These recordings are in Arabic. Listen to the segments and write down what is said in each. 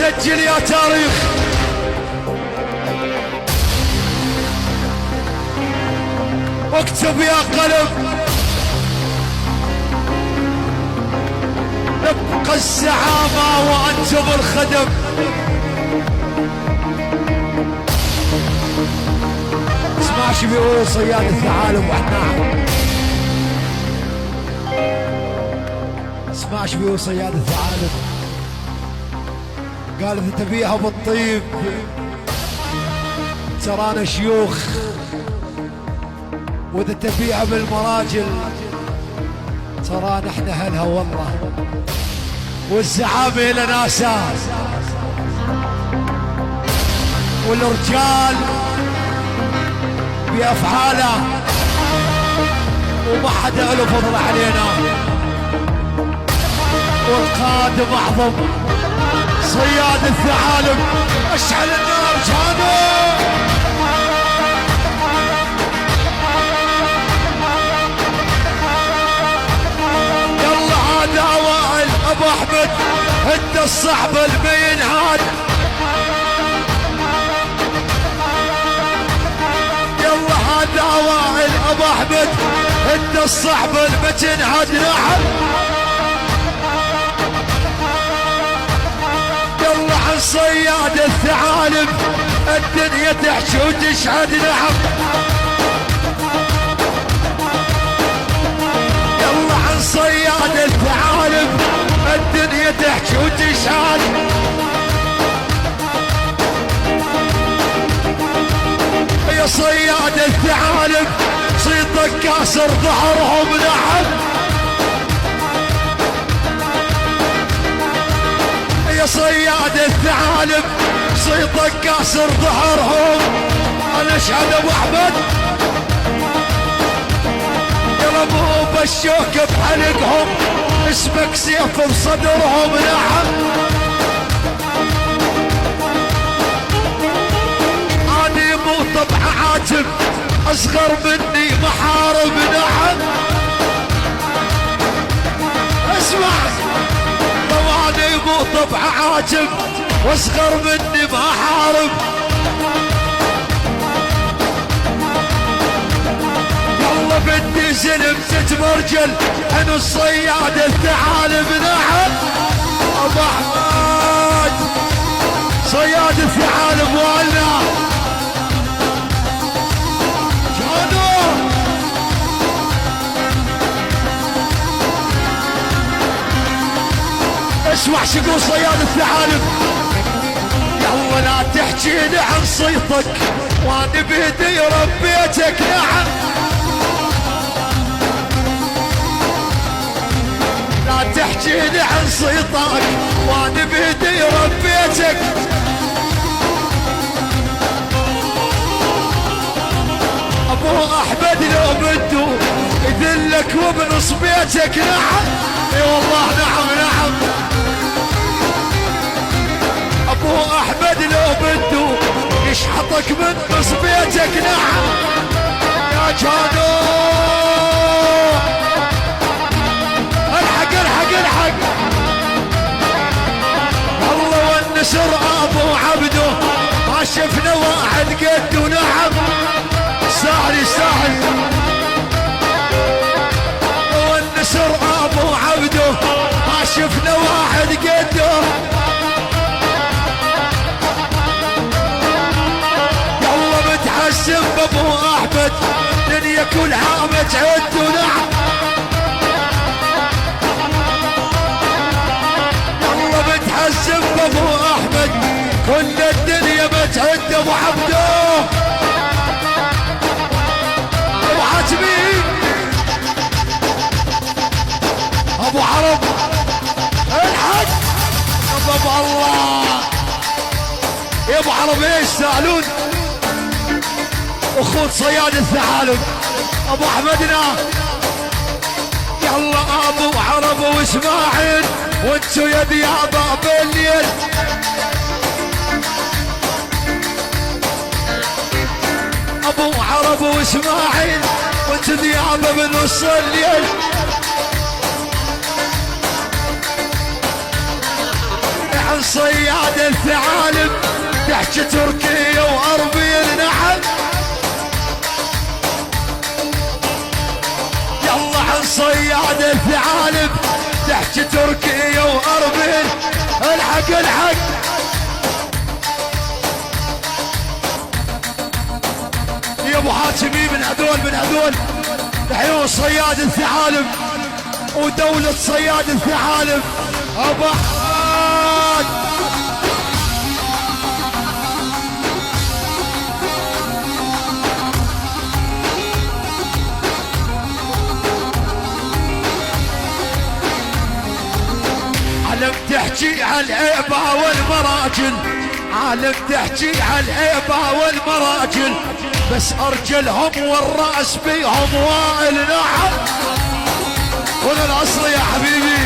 سجل يا تاريخ. اكتب يا قلب. نبقى الزعامة وانتم الخدم. اسمع شو بيقول صياد الثعالب وحنا. اسمع شو بيقول صياد الثعالب. قال اذا تبيها بالطيب ترانا شيوخ، واذا تبيها بالمراجل ترانا احنا هلها والله. والزعامة لنا اساس، والرجال بافعاله وما حدا له فضل علينا. والقادم اعظم صياد الثعالب. اشعل النار جانو. يلا هذا وائل ابو احمد، انت الصحب المين هاد. يلا هذا وائل ابو احمد، انت الصحب المتن هاد. نعم يلا عن صياد الثعالب الدنيا تحشي وتشهد. نعم يلا عن صياد الثعالب الدنيا تحشي وتشهد. يا صياد الثعالب صيتك كاسر ظهرهم. نعم يا صياد الثعالب صيتك كاسر ظهرهم. انا اشهد ابو احمد. يضربوا بالشوك بحلقهم، اسمك سيف بصدرهم. نعم اني مو طبع عاتب، اصغر مني محارب. نعم اسمع، طواني مو طبع عاتب واصغر مني محارب. يلا بدي زلم تتمرجل عن الصياد الثعالب. نعم ابو احمد صياد الثعالب ولا اسمع شو يقول صياد الثعالب. يلا لا تحكيلي عن صيتك وانا بيدي ربيتك. نعم لا تحكيلي عن صيتك وانا بيدي ربيتك. ابو احمد لو بدو يذلك وبنص بيتك. نعم اي والله. نعم نعم ابو احمد لو بدو يشحطك من نص بيتك. نعم يا جانو الحق الحق الحق. الله والنسر ابو عبده ما شفنا واحد قده. نعم سهل سهل. والنسر ابو عبده ما شفنا واحد قده. متحسن بابو احمد دنيا كلها متعد. ونعم والله متحسن بابو احمد كل الدنيا متعد. ابو عبده ابو حاتمي ابو عرب الحق. ابو الله يا ابو عرب ايش سالون اخوت صياد الثعالب ابو احمدنا. يلا ابو عرب واسماعيل وانتو يا ديابه بالليل. ابو عرب واسماعيل وانتو ديابه بنص الليل. عن صياد الثعالب تحكي تركيا وأربيل نحل. يلا عن صياد الثعالب تحكي تركيا وأربيل. الحق الحق يا ابو حاتمي، من هذول الحين صياد الثعالب ودولة صياد الثعالب ابو حاد. عالم تحكي على العيبة والمراجل، عالم تحكي على العيبة والمراجل، بس ارجلهم والراس بيهم وائل نحل. ولا الاصل يا حبيبي.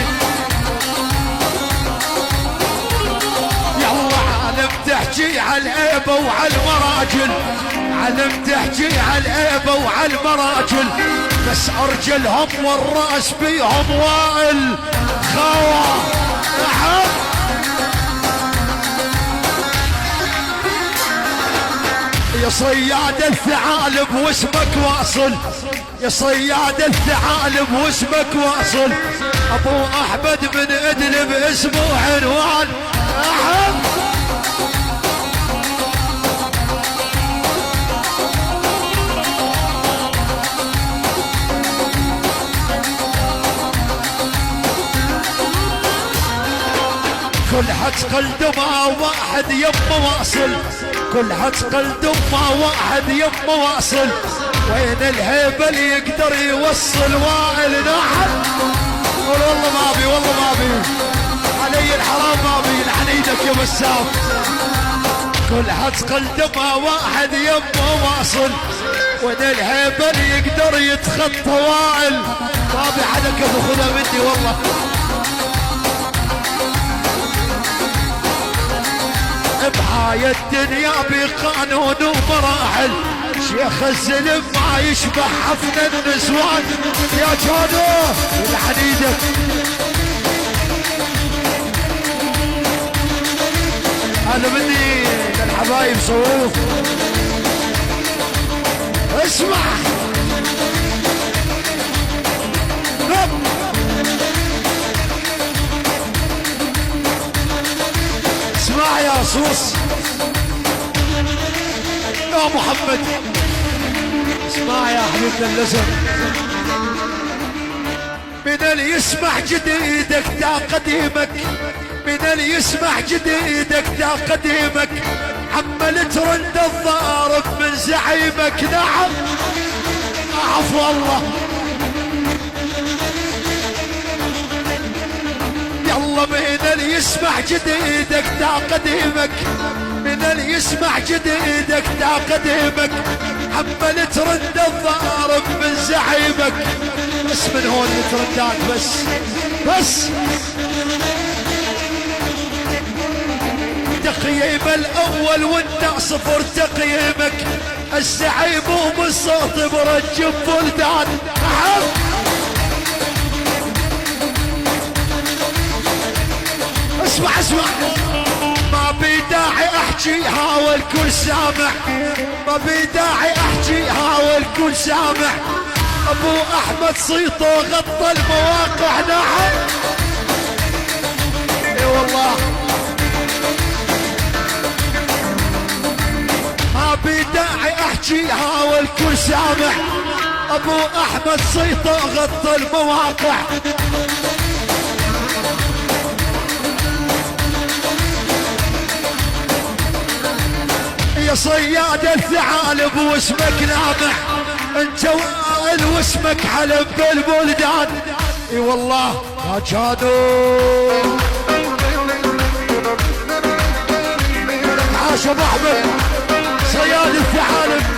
يلا عالم تحكي على العيبة وعلى المراجل، عالم تحكي على العيبة وعلى المراجل، بس ارجلهم والراس بيهم وائل خوا نحل. يا صياد الثعالب واسمك واصل، يا صياد الثعالب واسمك واصل، ابو احمد من ادلب اسمه عنوان احب. كلها تقلد مع واحد يمه واصل، كلها تقلد مع واحد يمه واصل، وين الهيبه اللي يقدر يوصل وائل نحل. والله ما بي، والله ما بي علي الحرام، ما بي لعن ايدك يا بسام. كلها تقلد مع واحد يمه واصل، وين الهيبه اللي يقدر يتخطى وائل. ما بي حدك يا ابو خذها مني والله. بهاي الدنيا بقانون ومراحل، شيخ الزلم ما يشبه حفن النسوان. يا جانو يلعن ايدك. انا مني للحبايب صوف. اسمع اسمع يا صوص يا محمد، اسمع يا حبيبنا اللزم. من اللي يسمع جديدك تا قديمك، من اللي يسمع جديدك تا قديمك، حمل ترند الضارب من زعيمك. نعم عفو الله. يلا من اللي يسمع جديدك تا قديمك، من اللي يسمع جديدك تا قديمك، حمل ترند الضارب من زعيمك. بس من هون الترندات بس تقييم الاول وانت صفر تقييمك، الزعيم ومن صوت برجب بلدان. اسمع ما بيداعي احكي هاول كل سامع، ما بيداعي احكي هاول كل سامع، ابو احمد صيته غطى المواقع. نعم اي والله. ما بيداعي احكي هاول كل سامع، ابو احمد صيته غطى المواقع. يا صياد الثعالب واسمك لامع، انت وائل واسمك حلب بالبلدان. اي والله يا جانو. عاش ابو احمد صياد الثعالب.